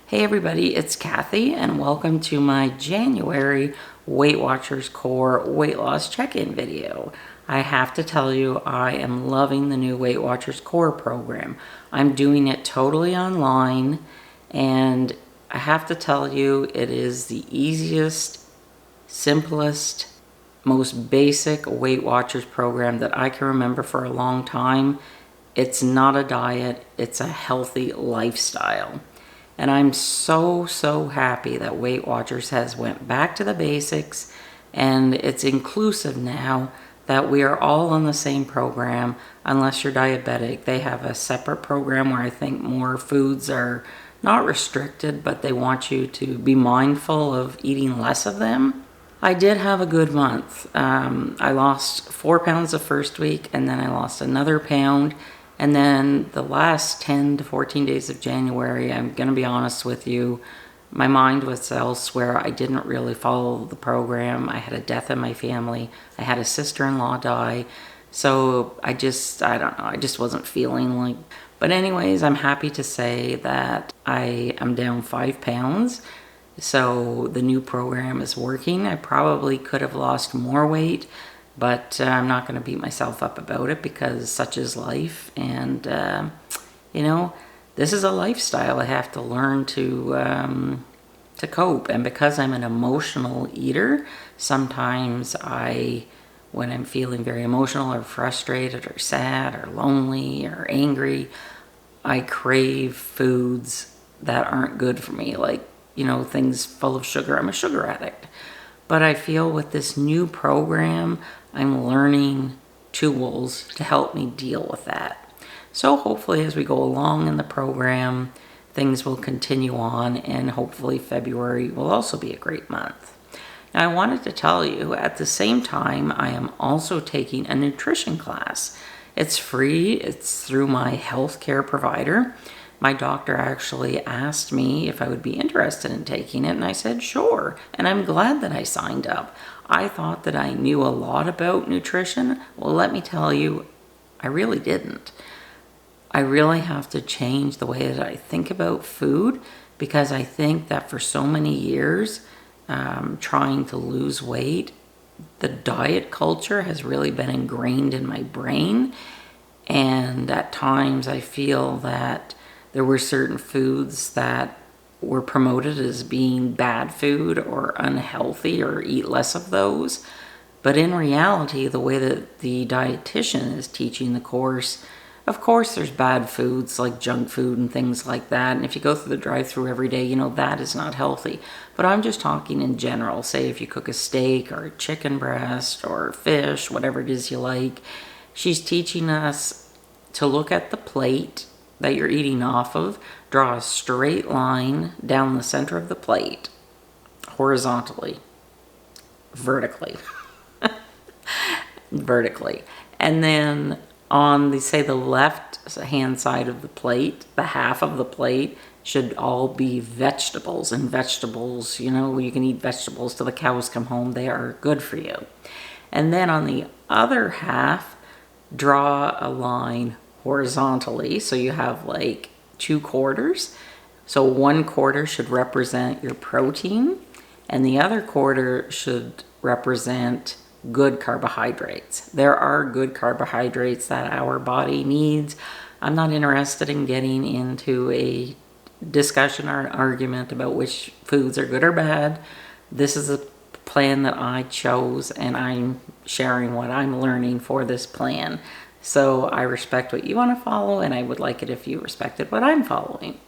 Hey everybody, it's Cathy and welcome to my January Weight Watchers Core weight loss check-in video. I have to tell you, I am loving the new Weight Watchers Core program. I'm doing it totally online and I have to tell you, it is the easiest, simplest, most basic Weight Watchers program that I can remember for a long time. It's not a diet, it's a healthy lifestyle. And I'm so happy that Weight Watchers has went back to the basics and it's inclusive now that we are all on the same program unless you're diabetic. They have a separate program where I think more foods are not restricted, but they want you to be mindful of eating less of them. I did have a good month. I lost 4 pounds the first week and then I lost another pound. And then the last 10 to 14 days of January, I'm going to be honest with you, my mind was elsewhere. I didn't really follow the program. I had a death in my family. I had a sister-in-law die. So I don't know, I just wasn't feeling like. But anyways, I'm happy to say that I am down 5 pounds. So the new program is working. I probably could have lost more weight, but I'm not going to beat myself up about it because such is life. And, this is a lifestyle. I have to learn to cope. And because I'm an emotional eater, sometimes when I'm feeling very emotional or frustrated or sad or lonely or angry, I crave foods that aren't good for me, like, things full of sugar. I'm a sugar addict. But I feel with this new program, I'm learning tools to help me deal with that. So hopefully as we go along in the program, things will continue on and hopefully February will also be a great month. Now I wanted to tell you at the same time, I am also taking a nutrition class. It's free, it's through my healthcare provider. My doctor actually asked me if I would be interested in taking it, and I said sure, and I'm glad that I signed up. I thought that I knew a lot about nutrition. Well, let me tell you, I really didn't. I really have to change the way that I think about food because I think that for so many years, trying to lose weight, the diet culture has really been ingrained in my brain, and at times I feel that there were certain foods that were promoted as being bad food or unhealthy or eat less of those. But in reality, the way that the dietitian is teaching the course, of course there's bad foods like junk food and things like that. And if you go through the drive-thru every day, that is not healthy. But I'm just talking in general. Say if you cook a steak or a chicken breast or fish, whatever it is you like, she's teaching us to look at the plate that you're eating off of, draw a straight line down the center of the plate, horizontally, vertically, and then on the left hand side of the plate, the half of the plate should all be vegetables, and vegetables, you can eat vegetables till the cows come home. They are good for you. And then on the other half, draw a line horizontally, so you have like 2 quarters. So 1 quarter should represent your protein and the other quarter should represent good carbohydrates. There are good carbohydrates that our body needs. I'm not interested in getting into a discussion or an argument about which foods are good or bad. This is a plan that I chose and I'm sharing what I'm learning for this plan. So I respect what you want to follow, and I would like it if you respected what I'm following.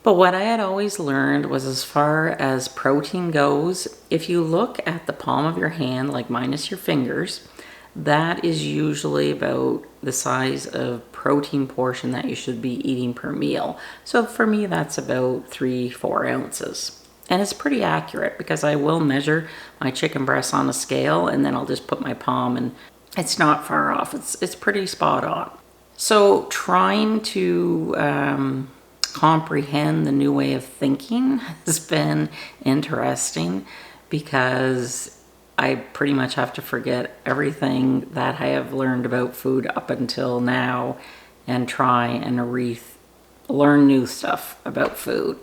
But what I had always learned was, as far as protein goes, if you look at the palm of your hand, like minus your fingers, that is usually about the size of protein portion that you should be eating per meal. So for me, that's about 3-4 ounces. And it's pretty accurate because I will measure my chicken breasts on a scale and then I'll just put my palm, and it's not far off. It's pretty spot on. So trying to comprehend the new way of thinking has been interesting because I pretty much have to forget everything that I have learned about food up until now and try and learn new stuff about food.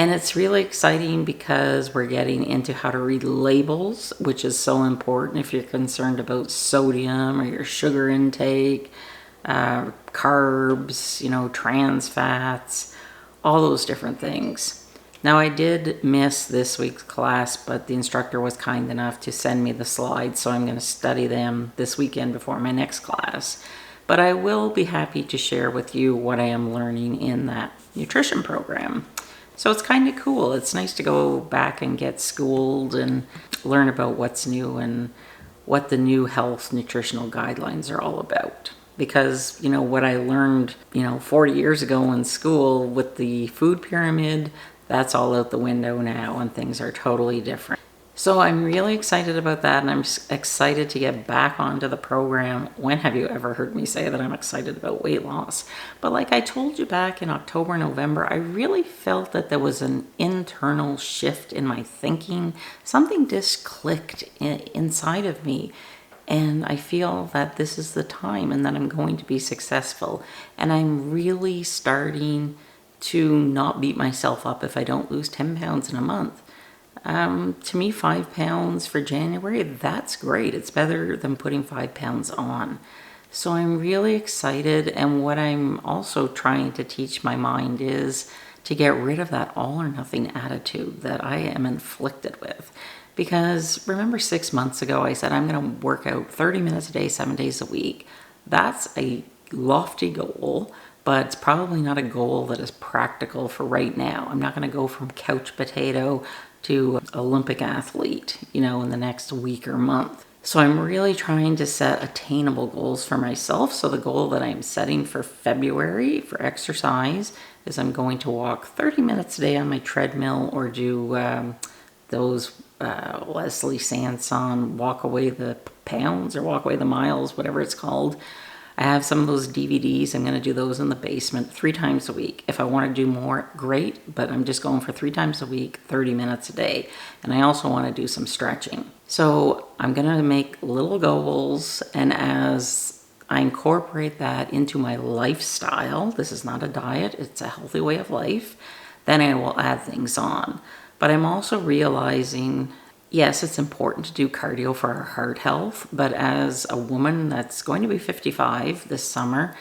And it's really exciting because we're getting into how to read labels, which is so important if you're concerned about sodium or your sugar intake, carbs, trans fats, all those different things. Now, I did miss this week's class, but the instructor was kind enough to send me the slides, so I'm going to study them this weekend before my next class. But I will be happy to share with you what I am learning in that nutrition program. So it's kind of cool. It's nice to go back and get schooled and learn about what's new and what the new health nutritional guidelines are all about. Because, what I learned, 40 years ago in school with the food pyramid, that's all out the window now and things are totally different. So I'm really excited about that, and I'm excited to get back onto the program. When have you ever heard me say that I'm excited about weight loss? But like I told you back in October, November, I really felt that there was an internal shift in my thinking. Something just clicked inside of me. And I feel that this is the time and that I'm going to be successful. And I'm really starting to not beat myself up if I don't lose 10 pounds in a month. To me, 5 pounds for January, that's great. It's better than putting 5 pounds on. So I'm really excited. And what I'm also trying to teach my mind is to get rid of that all or nothing attitude that I am inflicted with. Because remember 6 months ago, I said I'm going to work out 30 minutes a day, 7 days a week. That's a lofty goal, but it's probably not a goal that is practical for right now. I'm not going to go from couch potato to Olympic athlete, in the next week or month. So I'm really trying to set attainable goals for myself. So the goal that I'm setting for February for exercise is I'm going to walk 30 minutes a day on my treadmill or do those Leslie Sanson walk away the pounds or walk away the miles, whatever it's called. I have some of those DVDs. I'm going to do those in the basement 3 times a week. If I want to do more, great, but I'm just going for 3 times a week, 30 minutes a day. And I also want to do some stretching. So I'm going to make little goals, and as I incorporate that into my lifestyle, this is not a diet, it's a healthy way of life, then I will add things on. But I'm also realizing, yes, it's important to do cardio for our heart health, but as a woman that's going to be 55 this summer,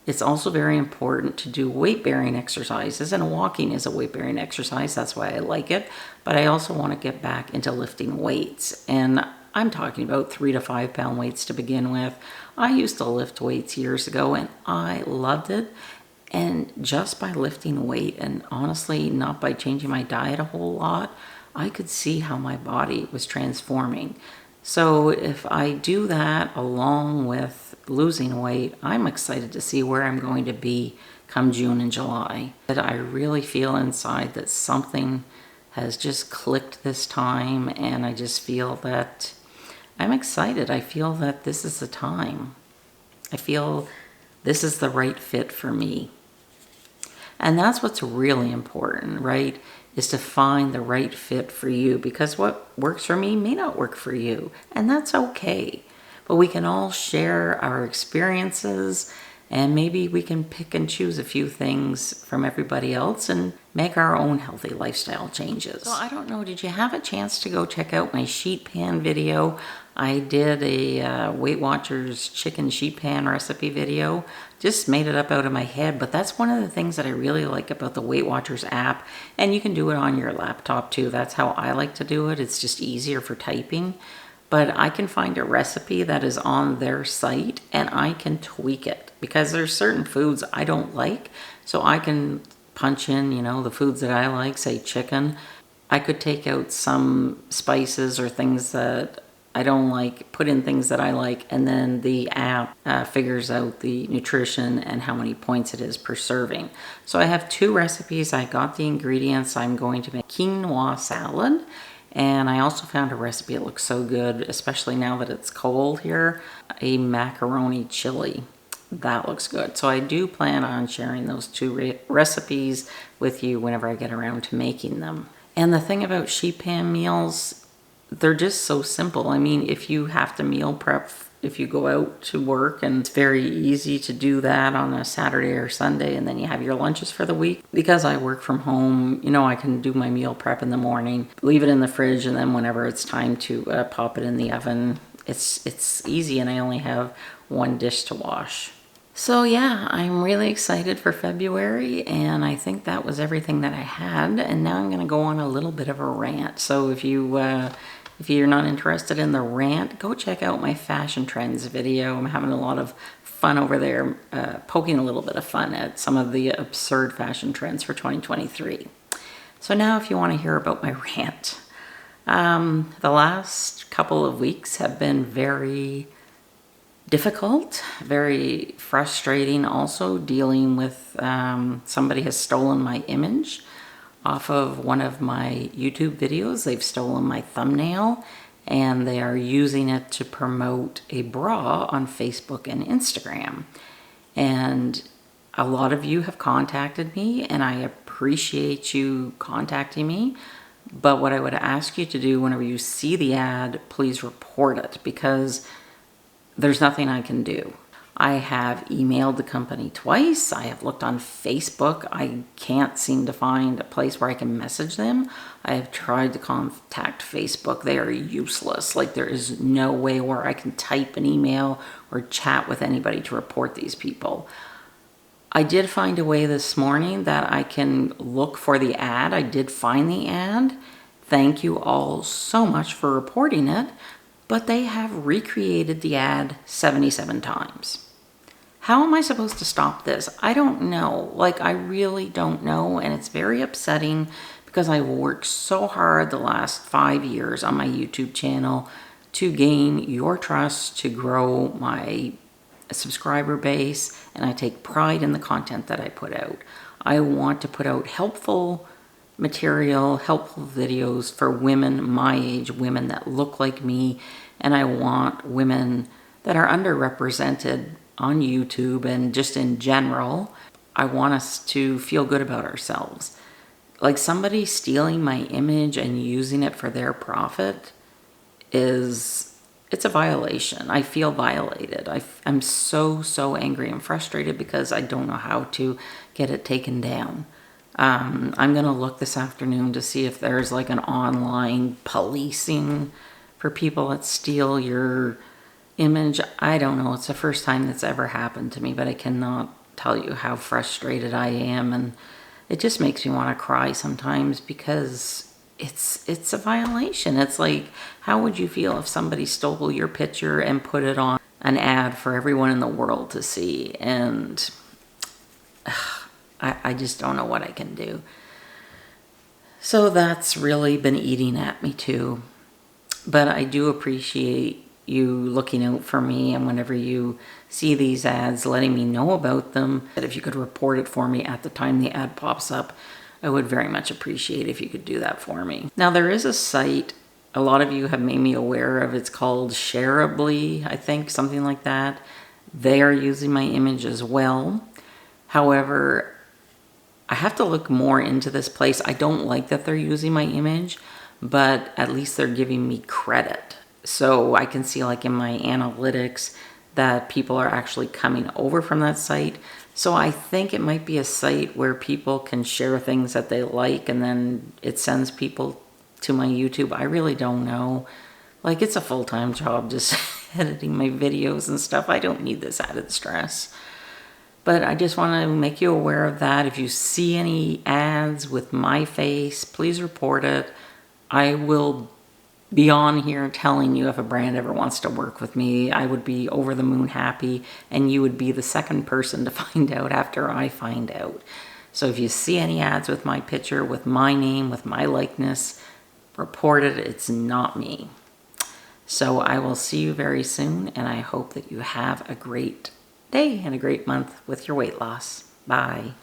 it's also very important to do weight-bearing exercises, and walking is a weight-bearing exercise. That's why I like it. But I also want to get back into lifting weights, and I'm talking about 3 to 5 pound weights to begin with. I used to lift weights years ago, and I loved it. And just by lifting weight, and honestly, not by changing my diet a whole lot, I could see how my body was transforming. So if I do that along with losing weight, I'm excited to see where I'm going to be come June and July. But I really feel inside that something has just clicked this time, and I just feel that I'm excited. I feel that this is the time. I feel this is the right fit for me. And that's what's really important, right? Is to find the right fit for you, because what works for me may not work for you, and that's okay. But we can all share our experiences, and maybe we can pick and choose a few things from everybody else and make our own healthy lifestyle changes. So I don't know, did you have a chance to go check out my sheet pan video? I did a Weight Watchers chicken sheet pan recipe video. Just made it up out of my head, but that's one of the things that I really like about the Weight Watchers app. And you can do it on your laptop too. That's how I like to do it. It's just easier for typing. But I can find a recipe that is on their site and I can tweak it, because there's certain foods I don't like. So I can punch in, the foods that I like, say chicken. I could take out some spices or things that I don't like, put in things that I like, and then the app figures out the nutrition and how many points it is per serving. So I have 2 recipes. I got the ingredients. I'm going to make quinoa salad, and I also found a recipe that looks so good, especially now that it's cold here, a macaroni chili. That looks good. So I do plan on sharing those 2 recipes with you whenever I get around to making them. And the thing about sheet pan meals, they're just so simple. I mean, if you have to meal prep, if you go out to work, and it's very easy to do that on a Saturday or Sunday, and then you have your lunches for the week. Because I work from home, you know, I can do my meal prep in the morning, leave it in the fridge, and then whenever it's time to pop it in the oven, it's easy, and I only have one dish to wash. So yeah, I'm really excited for February, and I think that was everything that I had. And now I'm going to go on a little bit of a rant. So if you're not interested in the rant, go check out my fashion trends video. I'm having a lot of fun over there, poking a little bit of fun at some of the absurd fashion trends for 2023. So now if you want to hear about my rant, the last couple of weeks have been very difficult, very frustrating. Also dealing with somebody has stolen my image off of one of my YouTube videos. They've stolen my thumbnail, and they are using it to promote a bra on Facebook and Instagram. And a lot of you have contacted me, and I appreciate you contacting me. But what I would ask you to do whenever you see the ad, please report it, because there's nothing I can do. I have emailed the company twice. I have looked on Facebook. I can't seem to find a place where I can message them. I have tried to contact Facebook. They are useless. Like, there is no way where I can type an email or chat with anybody to report these people. I did find a way this morning that I can look for the ad. I did find the ad. Thank you all so much for reporting it. But they have recreated the ad 77 times. How am I supposed to stop this? I don't know. Like, I really don't know, and it's very upsetting because I worked so hard the last 5 years on my YouTube channel to gain your trust, to grow my subscriber base, and I take pride in the content that I put out. I want to put out helpful material, helpful videos for women my age, women that look like me, and I want women that are underrepresented on YouTube and just in general. I want us to feel good about ourselves. Like, somebody stealing my image and using it for their profit it's a violation. I feel violated. I'm so angry and frustrated because I don't know how to get it taken down. I'm going to look this afternoon to see if there's like an online policing for people that steal your image. I don't know. It's the first time that's ever happened to me, but I cannot tell you how frustrated I am. And it just makes me want to cry sometimes because it's a violation. It's like, how would you feel if somebody stole your picture and put it on an ad for everyone in the world to see? And I just don't know what I can do. So that's really been eating at me too. But I do appreciate you looking out for me, and whenever you see these ads, letting me know about them. That if you could report it for me at the time the ad pops up, I would very much appreciate if you could do that for me. Now, there is a site a lot of you have made me aware of. It's called Shareably, I think, something like that. They are using my image as well. However, I have to look more into this place. I don't like that they're using my image, but at least they're giving me credit. So I can see, like, in my analytics that people are actually coming over from that site. So I think it might be a site where people can share things that they like, and then it sends people to my YouTube. I really don't know. Like, it's a full-time job just editing my videos and stuff. I don't need this added stress. But I just want to make you aware of that. If you see any ads with my face, please report it. I will be on here telling you if a brand ever wants to work with me. I would be over the moon happy, and you would be the second person to find out after I find out. So if you see any ads with my picture, with my name, with my likeness, report it. It's not me. So I will see you very soon, and I hope that you have a great day and a great month with your weight loss. Bye.